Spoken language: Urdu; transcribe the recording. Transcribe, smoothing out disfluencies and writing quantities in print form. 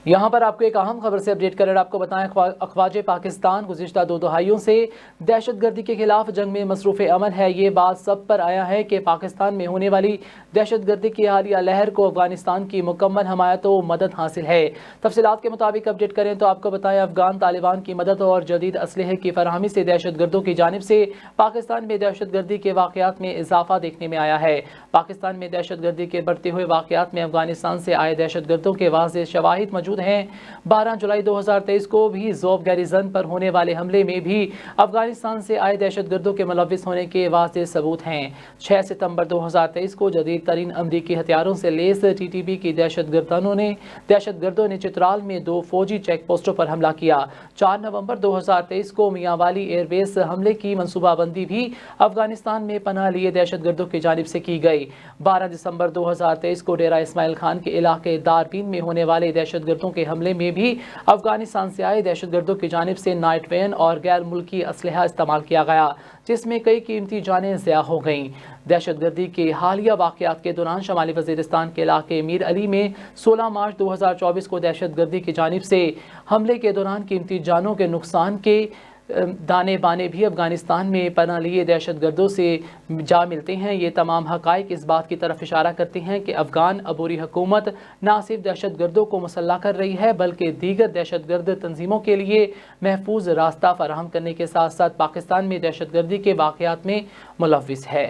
یہاں پر آپ کو ایک اہم خبر سے اپڈیٹ کریں، آپ کو بتائیں افواج پاکستان گزشتہ 2 دہائیوں سے دہشت گردی کے خلاف جنگ میں مصروف عمل ہے۔ یہ بات سب پر آیا ہے کہ پاکستان میں ہونے والی دہشت گردی کی حالیہ لہر کو افغانستان کی مکمل حمایت و مدد حاصل ہے۔ تفصیلات کے مطابق اپڈیٹ کریں تو آپ کو بتائیں افغان طالبان کی مدد اور جدید اسلحے کی فراہمی سے دہشت گردوں کی جانب سے پاکستان میں دہشت گردی کے واقعات میں اضافہ دیکھنے میں آیا ہے۔ پاکستان میں دہشت گردی کے بڑھتے ہوئے واقعات میں افغانستان سے آئے دہشت گردوں کے واضح شواہد موجود ہیں۔ 12 جولائی 2023 کو بھی زوب گیریزن پر ہونے والے حملے میں بھی افغانستان سے آئے دہشت گردوں کے ملوث ہونے کے واضح ثبوت ہیں۔ 6 ستمبر 2023 کو جدید ترین امریکی ہتھیاروں سے لیس ٹی ٹی پی کی دہشت گردوں نے چترال میں 2 فوجی چیک پوسٹوں پر حملہ کیا۔ 4 نومبر 2023 کو میاں والی ایئر بیس حملے کی منصوبہ بندی بھی افغانستان میں پناہ لیے دہشت گردوں کی جانب سے کی گئی۔ 12 دسمبر 2023 کو ڈیرہ اسماعیل خان کے علاقے دارپین میں ہونے والے دہشت گردوں کے حملے میں بھی افغانستان سے آئے دہشت گردوں کی جانب سے نائٹ وین اور غیر ملکی اسلحہ استعمال کیا گیا، جس میں کئی قیمتی جانیں ضیاع ہو گئیں۔ دہشت گردی کے حالیہ واقعات کے دوران شمالی وزیرستان کے علاقے میر علی میں 16 مارچ 2024 کو دہشت گردی کی جانب سے حملے کے دوران قیمتی جانوں کے نقصان کے دانے بانے بھی افغانستان میں پناہ لیے دہشت گردوں سے جا ملتے ہیں۔ یہ تمام حقائق اس بات کی طرف اشارہ کرتے ہیں کہ افغان عبوری حکومت نہ صرف دہشت گردوں کو مسلح کر رہی ہے بلکہ دیگر دہشت گرد تنظیموں کے لیے محفوظ راستہ فراہم کرنے کے ساتھ ساتھ پاکستان میں دہشت گردی کے واقعات میں ملوث ہے۔